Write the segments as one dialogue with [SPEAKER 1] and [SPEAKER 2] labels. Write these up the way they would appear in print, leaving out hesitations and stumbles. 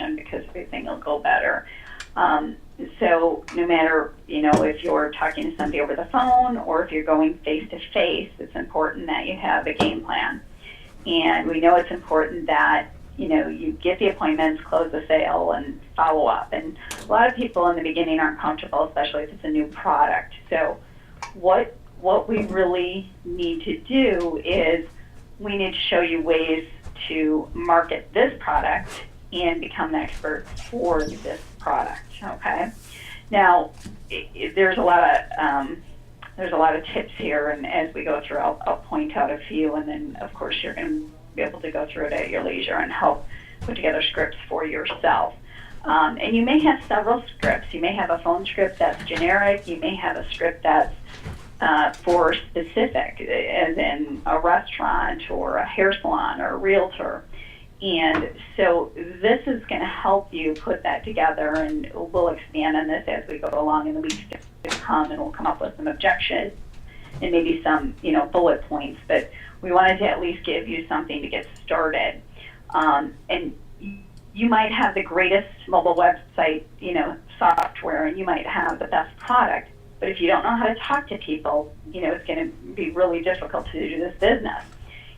[SPEAKER 1] conversation because everything will go better. So no matter, if you're talking to somebody over the phone or if you're going face to face, it's important that you have a game plan. And we know it's important that, you get the appointments, close the sale, and follow up. And a lot of people in the beginning aren't comfortable, especially if it's a new product. So what we really need to do is we need to show you ways to market this product and become an expert for this product, okay? Now, there's a lot of tips here, and as we go through, I'll point out a few, and then, of course, you're going to be able to go through it at your leisure and help put together scripts for yourself. And you may have several scripts. You may have a phone script that's generic. You may have a script that's for specific, as in a restaurant or a hair salon or a realtor. And so this is going to help you put that together, and we'll expand on this as we go along in the weeks to come, and we'll come up with some objections and maybe some, bullet points. But we wanted to at least give you something to get started. And you might have the greatest mobile website, software, and you might have the best product. But if you don't know how to talk to people, it's going to be really difficult to do this business.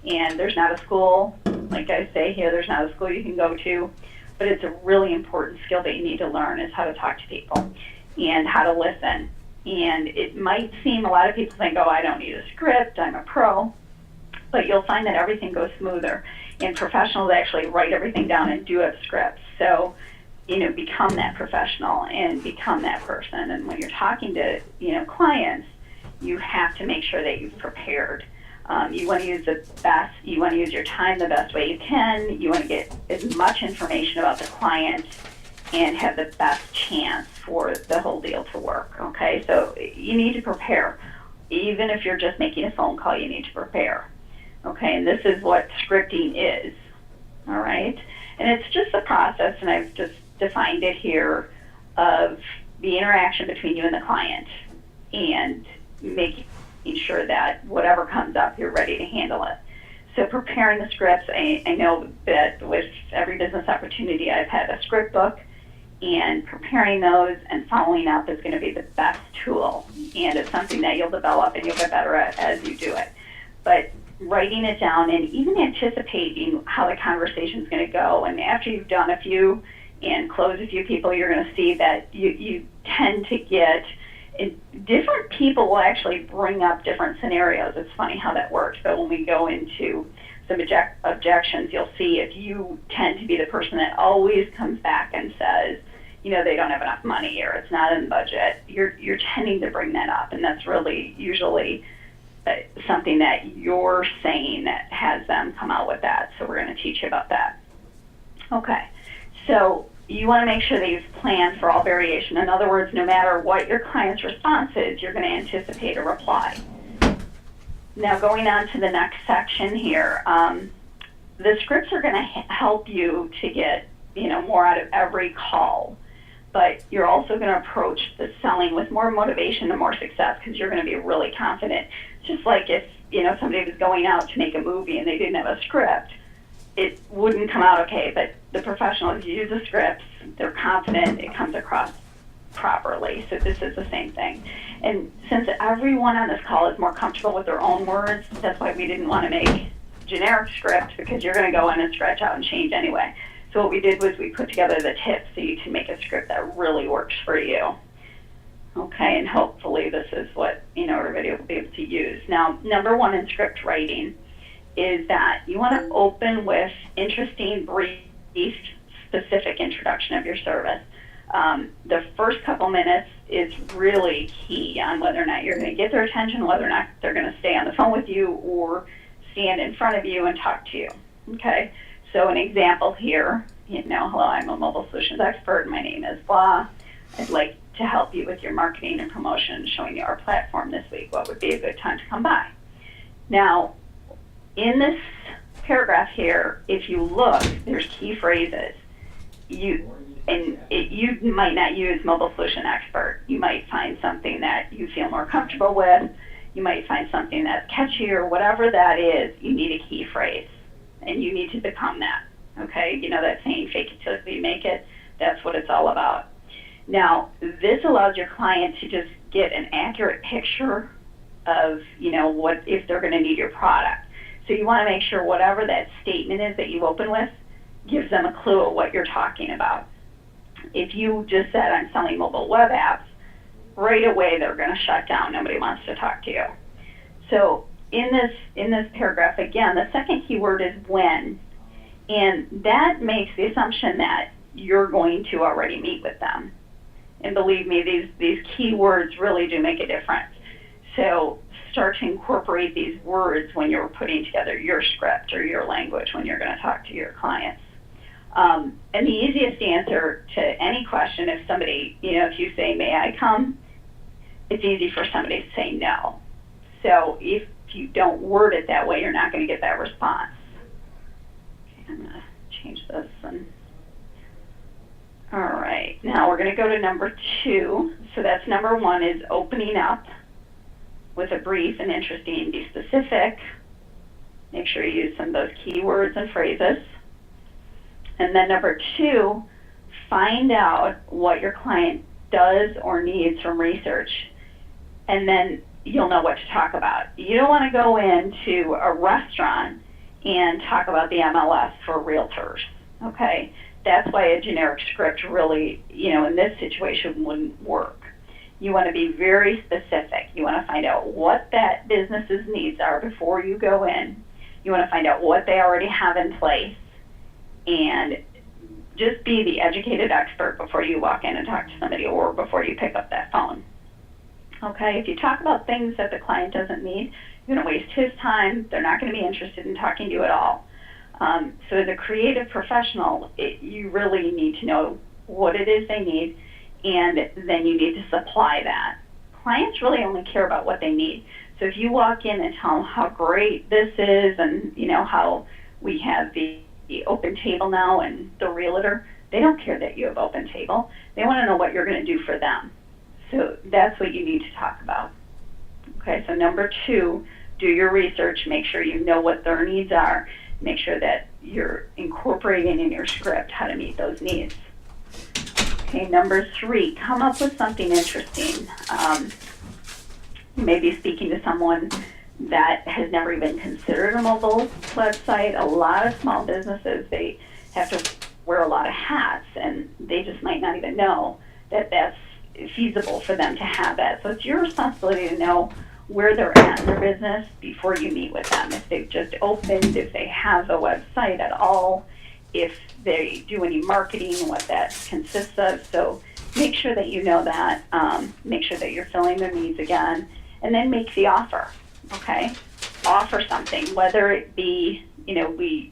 [SPEAKER 1] And there's not a school, like I say here, there's not a school you can go to, but it's a really important skill that you need to learn is how to talk to people and how to listen. And it might seem, a lot of people think, oh, I don't need a script, I'm a pro, but you'll find that everything goes smoother. And professionals actually write everything down and do have scripts. So, become that professional and become that person. And when you're talking to, clients, you have to make sure that you've prepared. You want to use you want to use your time the best way you can. You want to get as much information about the client and have the best chance for the whole deal to work, okay? So you need to prepare. Even if you're just making a phone call, you need to prepare, okay? And this is what scripting is, all right? And it's just a process, and I've just defined it here, of the interaction between you and the client and making sure that whatever comes up, you're ready to handle it. So preparing the scripts, I know that with every business opportunity, I've had a script book, and preparing those and following up is going to be the best tool. And it's something that you'll develop and you'll get better at as you do it. But writing it down and even anticipating how the conversation is going to go, and after you've done a few and closed a few people, you're going to see that you tend to get different people will actually bring up different scenarios. It's funny how that works. But when we go into some objections, you'll see if you tend to be the person that always comes back and says, they don't have enough money or it's not in the budget, you're tending to bring that up. And that's really usually something that you're saying that has them come out with that. So we're going to teach you about that. Okay. So you want to make sure that you've planned for all variation. In other words, no matter what your client's response is, you're going to anticipate a reply. Now, going on to the next section here, the scripts are going to help you to get, more out of every call. But you're also going to approach the selling with more motivation and more success because you're going to be really confident. Just like if, somebody was going out to make a movie and they didn't have a script, it wouldn't come out okay. But the professionals use the scripts, they're confident, it comes across properly. So this is the same thing. And since everyone on this call is more comfortable with their own words, that's why we didn't want to make generic scripts, because you're going to go in and stretch out and change anyway. So what we did was we put together the tips so you can make a script that really works for you. Okay, and hopefully this is what everybody will be able to use. Now, number one in script writing is that you want to open with interesting, brief, specific introduction of your service. The first couple minutes is really key on whether or not you're going to get their attention, whether or not they're going to stay on the phone with you or stand in front of you and talk to you. Okay, so an example here, hello, I'm a mobile solutions expert. My name is blah. I'd like to help you with your marketing and promotion, showing you our platform this week. What would be a good time to come by? Now, in this paragraph here, if you look, there's key phrases. You might not use mobile solution expert. You might find something that you feel more comfortable with. You might find something that's catchy or whatever that is. You need a key phrase, and you need to become that. Okay, you know that saying, fake it till you make it? That's what it's all about. Now, this allows your client to just get an accurate picture of, you know, what if they're going to need your product. So you want to make sure whatever that statement is that you open with gives them a clue of what you're talking about. If you just said, I'm selling mobile web apps, right away they're going to shut down. Nobody wants to talk to you. So in this paragraph, again, the second keyword is when, and that makes the assumption that you're going to already meet with them. And believe me, these keywords really do make a difference. So start to incorporate these words when you're putting together your script or your language when you're going to talk to your clients. And the easiest answer to any question, if somebody, you know, if you say, may I come? It's easy for somebody to say no. So if you don't word it that way, you're not going to get that response. Okay, I'm going to change this. All right, now we're going to go to number 2. So that's number 1 is opening up with a brief and interesting, be specific. Make sure you use some of those keywords and phrases. And then number 2, find out what your client does or needs from research, and then you'll know what to talk about. You don't want to go into a restaurant and talk about the MLS for realtors, okay? That's why a generic script really, you know, in this situation wouldn't work. You want to be very specific. You want to find out what that business's needs are before you go in. You want to find out what they already have in place, and just be the educated expert before you walk in and talk to somebody or before you pick up that phone. Okay, if you talk about things that the client doesn't need, you're going to waste his time. They're not going to be interested in talking to you at all. So as a creative professional, you really need to know what it is they need, and then you need to supply that. Clients really only care about what they need. So if you walk in and tell them how great this is, and you know how we have the open table now and the realtor, they don't care that you have open table. They want to know what you're going to do for them. So that's what you need to talk about. Okay, so number 2, do your research, make sure you know what their needs are, make sure that you're incorporating in your script how to meet those needs. Okay, number 3, come up with something interesting. You may be speaking to someone that has never even considered a mobile website. A lot of small businesses, they have to wear a lot of hats, and they just might not even know that that's feasible for them to have that. So it's your responsibility to know where they're at in their business before you meet with them. If they've just opened, if they have a website at all, if they do any marketing, what that consists of. So make sure that you know that. Make sure that you're filling their needs again, and then make the offer. Okay, offer something, whether it be, you know, we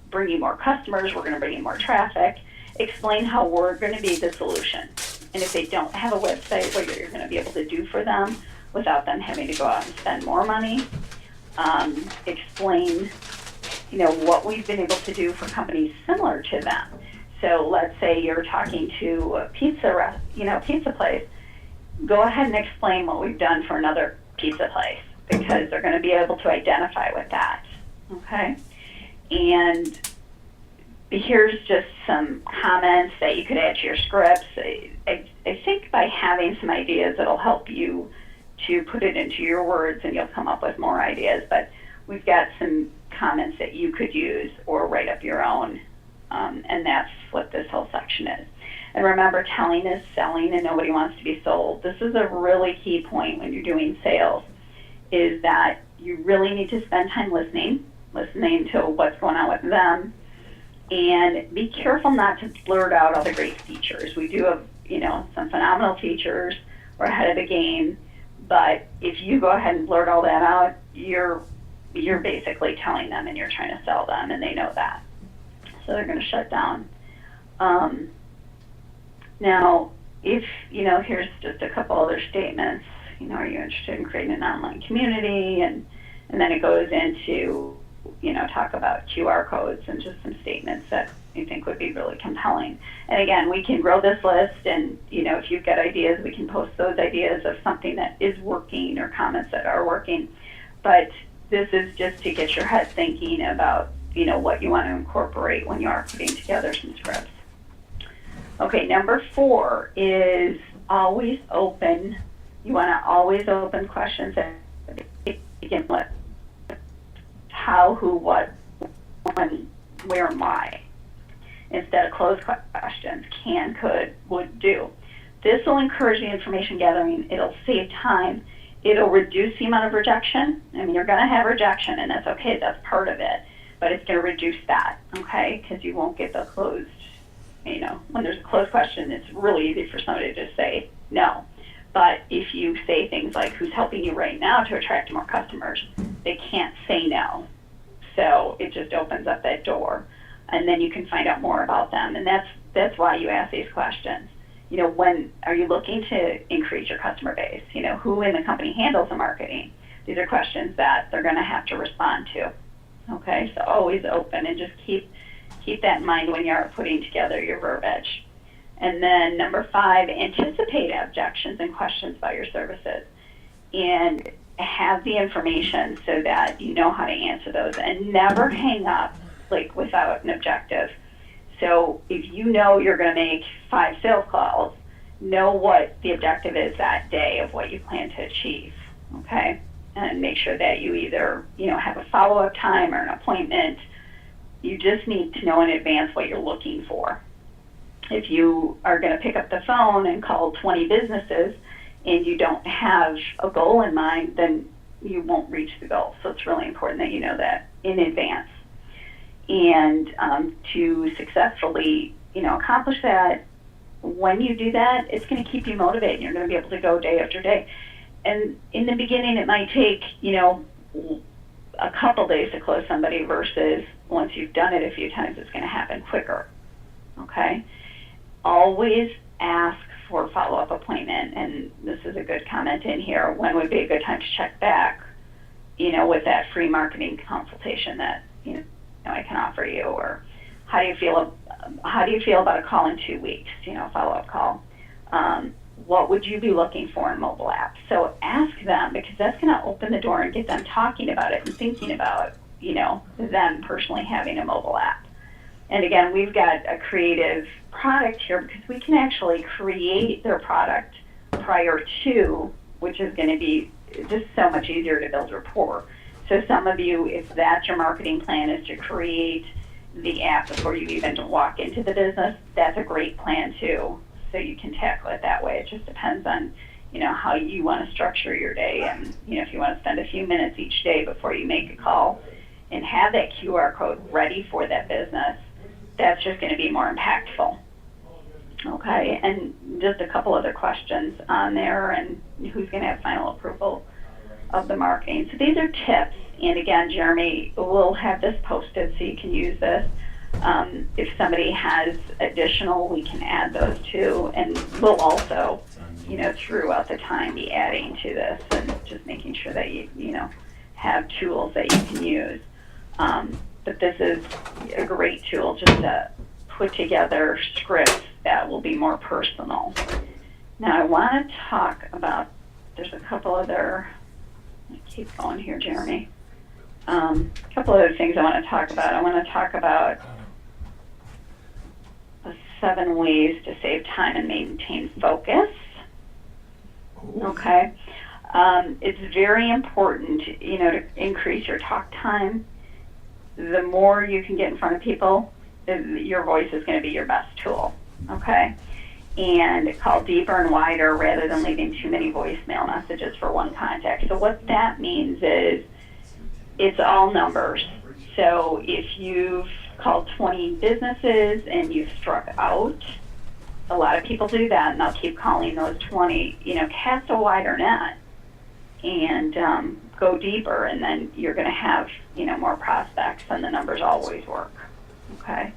[SPEAKER 1] bring you more customers, we're going to bring you more traffic. Explain how we're going to be the solution. And if they don't have a website, what you're going to be able to do for them without them having to go out and spend more money. Explain, you know, what we've been able to do for companies similar to them. So let's say you're talking to a pizza place. Go ahead and explain what we've done for another pizza place, because they're going to be able to identify with that. Okay, and here's just some comments that you could add to your scripts. I think by having some ideas, it'll help you to put it into your words, and you'll come up with more ideas. But we've got some comments that you could use or write up your own, and that's what this whole section is. And remember, telling is selling, and nobody wants to be sold. This is a really key point when you're doing sales, is that you really need to spend time listening to what's going on with them, and be careful not to blurt out all the great features. We do have, you know, some phenomenal features. We're ahead of the game, but if you go ahead and blurt all that out, you're basically telling them and you're trying to sell them, and they know that. So they're going to shut down. Now, if, you know, here's just a couple other statements. You know, are you interested in creating an online community? And then it goes into, you know, talk about QR codes and just some statements that you think would be really compelling. And again, we can grow this list, and, you know, if you've got ideas, we can post those ideas of something that is working or comments that are working. But this is just to get your head thinking about what you want to incorporate when you are putting together some scripts. Okay, number 4 is always open. You want to always open questions that begin with how, who, what, when, where, and why, instead of closed questions, can, could, would, do. This will encourage the information gathering. It'll save time. It'll reduce the amount of rejection. I mean, you're going to have rejection, and that's okay. That's part of it. But it's going to reduce that, okay? Because you won't get the closed, when there's a closed question, it's really easy for somebody to just say no. But if you say things like, who's helping you right now to attract more customers, they can't say no. So it just opens up that door. And then you can find out more about them. And that's why you ask these questions. When are you looking to increase your customer base? Who in the company handles the marketing? These are questions that they're going to have to respond to. Okay, so always open, and just keep that in mind when you're putting together your verbiage. And then number 5, anticipate objections and questions about your services, and have the information so that you know how to answer those, and never hang up without an objective. So if you know you're going to make 5 sales calls, know what the objective is that day of what you plan to achieve, okay? And make sure that you either, have a follow-up time or an appointment. You just need to know in advance what you're looking for. If you are going to pick up the phone and call 20 businesses and you don't have a goal in mind, then you won't reach the goal. So it's really important that you know that in advance. And to successfully, accomplish that, when you do that, it's going to keep you motivated. You're going to be able to go day after day. And in the beginning, it might take, a couple days to close somebody versus once you've done it a few times, it's going to happen quicker, okay? Always ask for a follow-up appointment, and this is a good comment in here. When would be a good time to check back, with that free marketing consultation that, I can offer you, or how do you feel about a call in 2 weeks, a follow-up call? What would you be looking for in mobile apps? So ask them, because that's going to open the door and get them talking about it and thinking about, them personally having a mobile app. And again, we've got a creative product here because we can actually create their product prior to, which is going to be just so much easier to build rapport. So some of you, if that's your marketing plan, is to create the app before you even walk into the business, that's a great plan too. So you can tackle it that way. It just depends on, how you want to structure your day. And, if you want to spend a few minutes each day before you make a call and have that QR code ready for that business, that's just going to be more impactful. Okay, and just a couple other questions on there, and who's going to have final approval of the marketing. So these are tips, and again, Jeremy will have this posted so you can use this. If somebody has additional, we can add those too, and we'll also, throughout the time be adding to this and just making sure that you have tools that you can use. But this is a great tool just to put together scripts that will be more personal. Now I want to talk about, there's a couple other, keep going here, Jeremy. A couple other things I want to talk about. I want to talk about 7 ways to save time and maintain focus. Okay. It's very important, to increase your talk time. The more you can get in front of people, your voice is going to be your best tool. Okay. And call deeper and wider rather than leaving too many voicemail messages for one contact. So what that means is it's all numbers. So if you've called 20 businesses and you've struck out, a lot of people do that, and they'll keep calling those 20. Cast a wider net and go deeper, and then you're going to have more prospects, and the numbers always work. Okay.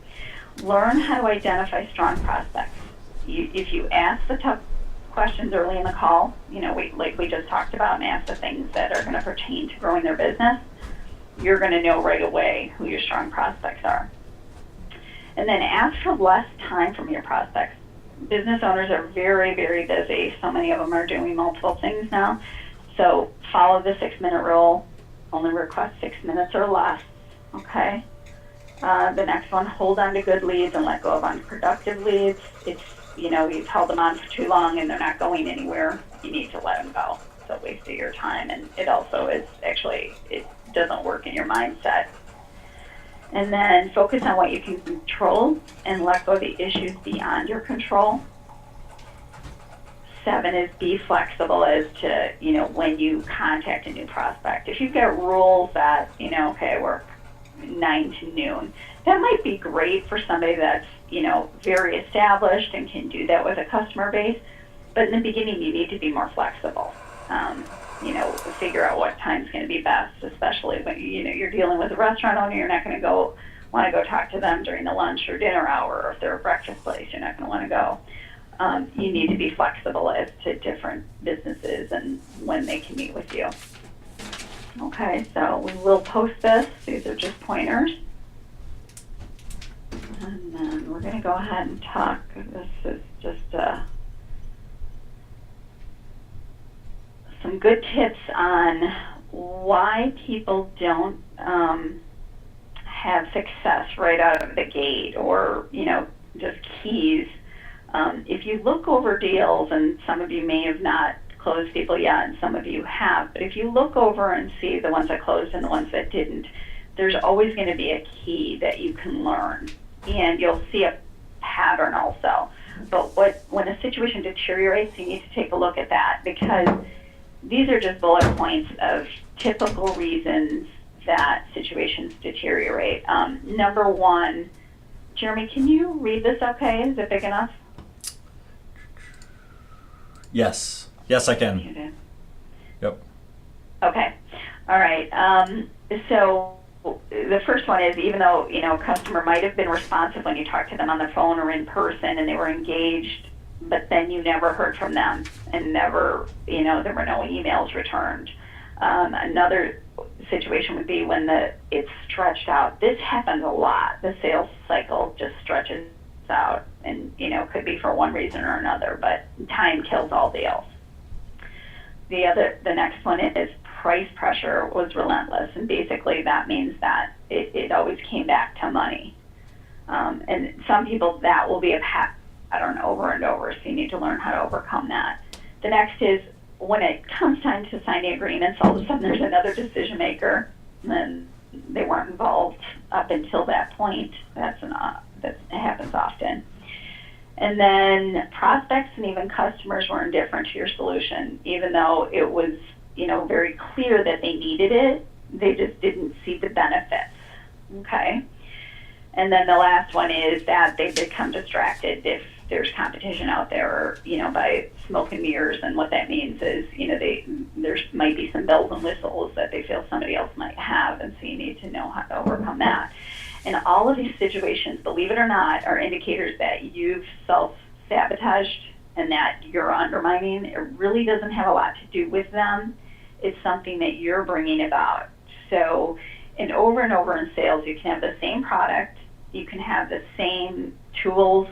[SPEAKER 1] Learn how to identify strong prospects. If you ask the tough questions early in the call, like we just talked about, and ask the things that are going to pertain to growing their business, you're going to know right away who your strong prospects are. And then ask for less time from your prospects. Business owners are very, very busy. So many of them are doing multiple things now. So follow the 6-minute rule. Only request 6 minutes or less. Okay? The next one, hold on to good leads and let go of unproductive leads. It's, you've held them on for too long and they're not going anywhere. You need to let them go. It's a waste of your time, and it also is actually, it doesn't work in your mindset. And then focus on what you can control and let go of the issues beyond your control. 7 is be flexible as to, when you contact a new prospect. If you've got rules that, okay, work 9 to noon, that might be great for somebody that's, very established and can do that with a customer base. But in the beginning, you need to be more flexible. Figure out what time's going to be best, especially when, you're dealing with a restaurant owner. You're not going to want to go talk to them during the lunch or dinner hour, or if they're a breakfast place, you're not going to want to go. You need to be flexible as to different businesses and when they can meet with you. Okay, so we will post this. These are just pointers. And then we're going to go ahead and talk. This is just some good tips on why people don't have success right out of the gate, or, just keys. If you look over deals, and some of you may have not closed people yet, and some of you have, but if you look over and see the ones that closed and the ones that didn't, there's always going to be a key that you can learn, and you'll see a pattern also. But when a situation deteriorates, you need to take a look at that, because these are just bullet points of typical reasons that situations deteriorate. Number 1, Jeremy, can you read this okay? Is it big enough?
[SPEAKER 2] Yes, I can.
[SPEAKER 1] You did.
[SPEAKER 2] Yep.
[SPEAKER 1] Okay. All right. So the first one is, even though, a customer might have been responsive when you talked to them on the phone or in person and they were engaged, but then you never heard from them and never, there were no emails returned. Another situation would be when it's stretched out. This happens a lot. The sales cycle just stretches out, and, could be for one reason or another, but time kills all deals. The next one is price pressure was relentless, and basically that means that it always came back to money. And some people, that will be a pattern over and over, so you need to learn how to overcome that. The next is, when it comes time to sign the agreements, all of a sudden there's another decision maker, and they weren't involved up until that point. That happens often. And then prospects and even customers were indifferent to your solution, even though it was, very clear that they needed it. They just didn't see the benefits. Okay. And then the last one is that they become distracted if there's competition out there, or, by smoke and mirrors. And what that means is, there might be some bells and whistles that they feel somebody else might have, and so you need to know how to overcome that. And all of these situations, believe it or not, are indicators that you've self-sabotaged and that you're undermining. It really doesn't have a lot to do with them. It's something that you're bringing about. So, and over in sales, you can have the same product, you can have the same tools,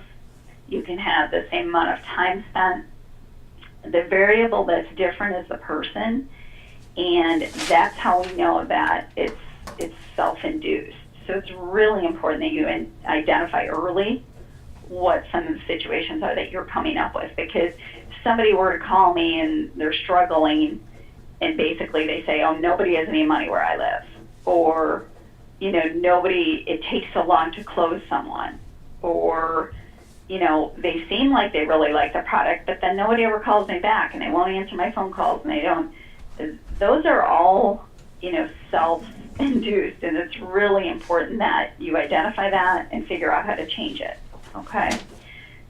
[SPEAKER 1] you can have the same amount of time spent. The variable that's different is the person, and that's how we know that it's self-induced. So it's really important that you identify early what some of the situations are that you're coming up with, because if somebody were to call me and they're struggling, and basically they say, oh, nobody has any money where I live, or, it takes so long to close someone, or, they seem like they really like the product, but then nobody ever calls me back, and they won't answer my phone calls, and they don't. Those are all, self-induced, and it's really important that you identify that and figure out how to change it. Okay?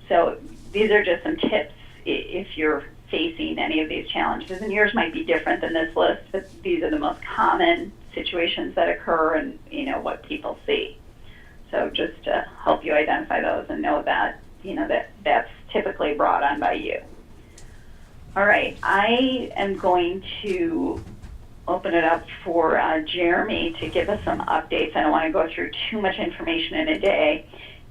[SPEAKER 1] So these are just some tips if you're facing any of these challenges, and yours might be different than this list, but these are the most common situations that occur and, what people see. So just to help you identify those and know that, that's typically brought on by you. All right, I am going to open it up for Jeremy to give us some updates. I don't want to go through too much information in a day.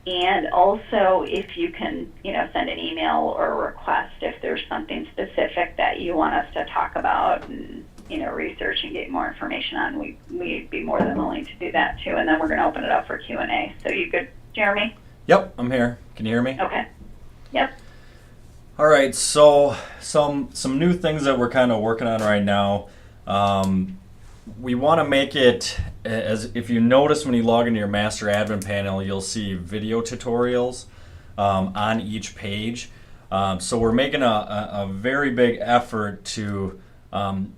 [SPEAKER 1] And also, if you can, send an email or a request if there's something specific that you want us to talk about, and research and get more information on, we'd be more than willing to do that too. And then we're going to open it up for Q&A. So you good, Jeremy?
[SPEAKER 2] Yep, I'm here. Can you hear me?
[SPEAKER 1] Okay. Yep.
[SPEAKER 2] All right, so some new things that we're kind of working on right now. We want to make it, as if you notice when you log into your master admin panel, you'll see video tutorials on each page. So we're making a very big effort to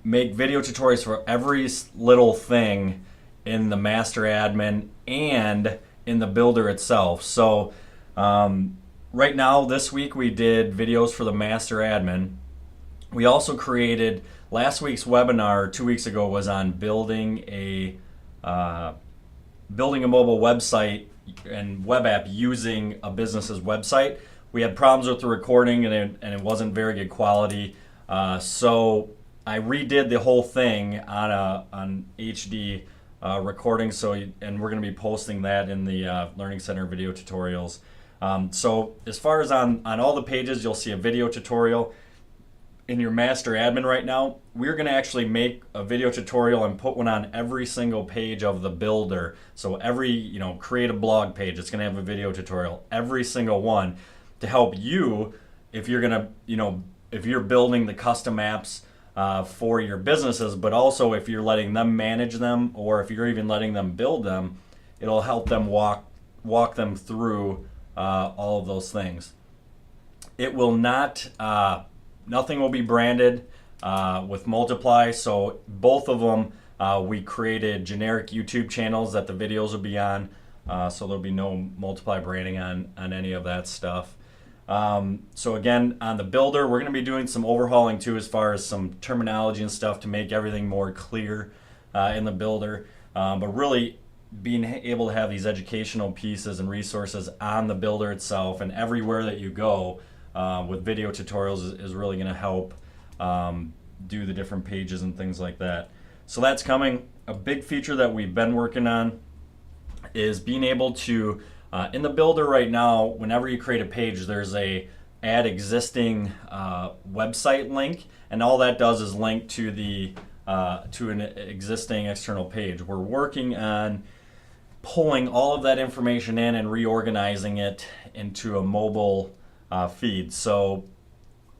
[SPEAKER 2] make video tutorials for every little thing in the master admin and in the builder itself. So right now, this week we did videos for the master admin. We also created, last week's webinar 2 weeks ago was on building a mobile website and web app using a business's website. We had problems with the recording and it wasn't very good quality. So I redid the whole thing on HD recording. And we're going to be posting that in the Learning Center video tutorials. So as far as on all the pages, you'll see a video tutorial. In your master admin right now, we're going to actually make a video tutorial and put one on every single page of the builder. So every, create a blog page, it's going to have a video tutorial, every single one, to help you if you're going to, if you're building the custom apps for your businesses, but also if you're letting them manage them or if you're even letting them build them, it'll help them walk them through all of those things. It will not, nothing will be branded with Multiply. So both of them, we created generic YouTube channels that the videos will be on. So there'll be no Multiply branding on any of that stuff. So again, on the builder, we're going to be doing some overhauling too, as far as some terminology and stuff to make everything more clear in the builder. But really, being able to have these educational pieces and resources on the builder itself and everywhere that you go with video tutorials is really going to help do the different pages and things like that. So that's coming. A big feature that we've been working on is being able to, in the builder right now, whenever you create a page, there's a add existing website link, and all that does is link to the to an existing external page. We're working on pulling all of that information in and reorganizing it into a mobile feed. So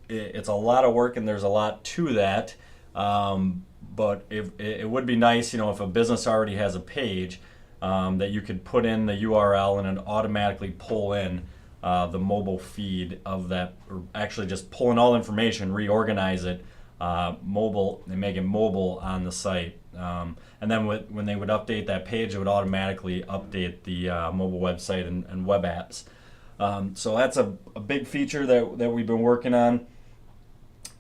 [SPEAKER 2] it's a lot of work and there's a lot to that. But it would be nice, if a business already has a page, that you could put in the URL and it automatically pull in the mobile feed of that, or actually just pull in all information, reorganize it mobile, and make it mobile on the site. And then when they would update that page, it would automatically update the mobile website and web apps. So that's a big feature that we've been working on.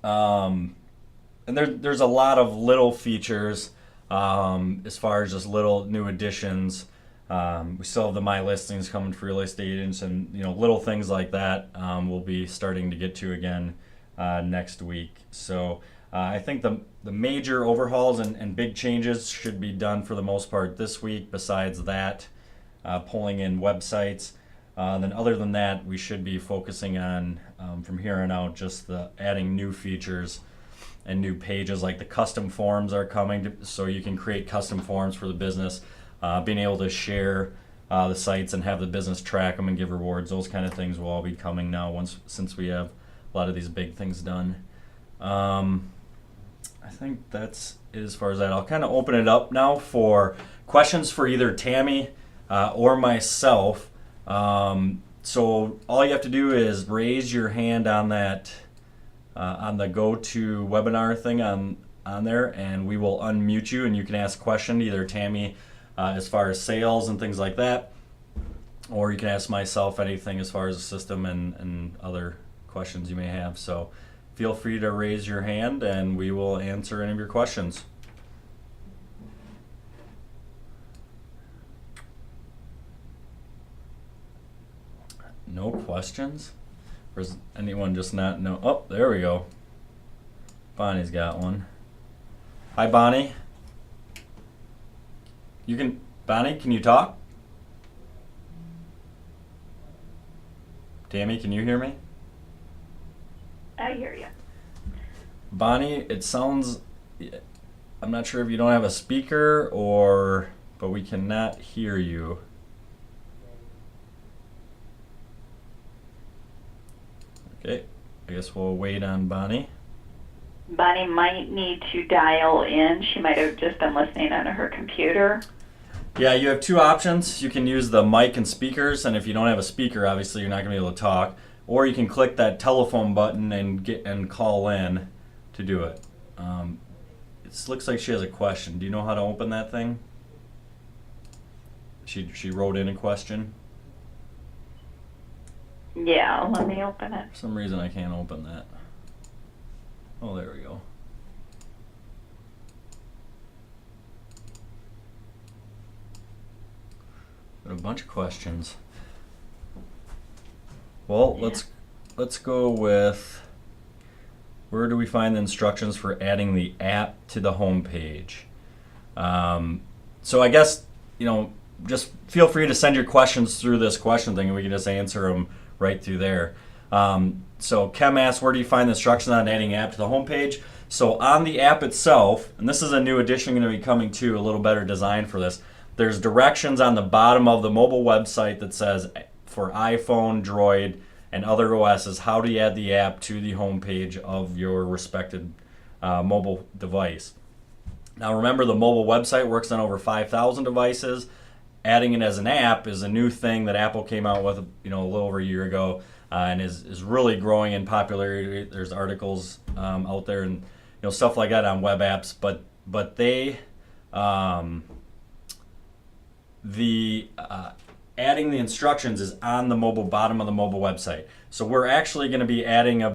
[SPEAKER 2] And there's a lot of little features as far as just little new additions. We still have the My Listings coming for real estate agents, and little things like that we'll be starting to get to again next week. So I think the major overhauls and big changes should be done for the most part this week. Besides that, pulling in websites. Then other than that, we should be focusing on from here on out just the adding new features and new pages, like the custom forms are coming, so you can create custom forms for the business. Being able to share the sites and have the business track them and give rewards, those kind of things will all be coming now since we have a lot of these big things done. I think that's it as far as that. I'll kind of open it up now for questions for either Tammy or myself. So all you have to do is raise your hand on that on the go-to webinar thing on there, and we will unmute you and you can ask a question to either Tammy as far as sales and things like that, or you can ask myself anything as far as the system and other questions you may have. So feel free to raise your hand and we will answer any of your questions. No questions? Or is anyone just not know? Oh, there we go. Bonnie's got one. Hi, Bonnie. Bonnie, can you talk? Tammy, can you hear me?
[SPEAKER 1] I hear you.
[SPEAKER 2] Bonnie, it sounds I'm not sure if you don't have a speaker or, but we cannot hear you. Okay, I guess we'll wait on Bonnie.
[SPEAKER 1] Bonnie might need to dial in. She might have just been listening on her computer.
[SPEAKER 2] Yeah, you have two options. You can use the mic and speakers, and if you don't have a speaker, obviously you're not going to be able to talk. Or you can click that telephone button and call in to do it. It looks like she has a question. Do you know how to open that thing? She wrote in a question.
[SPEAKER 1] Yeah, let me open it.
[SPEAKER 2] For some reason I can't open that. Oh, there we go. Got a bunch of questions. Well,
[SPEAKER 1] Yeah.
[SPEAKER 2] let's go with, where do we find the instructions for adding the app to the home page? So I guess, just feel free to send your questions through this question thing and we can just answer them right through there. So Kem asks, where do you find the instructions on adding app to the home page? So on the app itself, and this is a new addition going to be coming too, a little better design for this, there's directions on the bottom of the mobile website that says for iPhone, Droid, and other OSs, how do you add the app to the home page of your respected mobile device. Now remember, the mobile website works on over 5,000 devices. Adding it as an app is a new thing that Apple came out with, a little over a year ago, and is really growing in popularity. There's articles out there and stuff like that on web apps, but they adding the instructions is on the bottom of the mobile website. So we're actually going to be adding a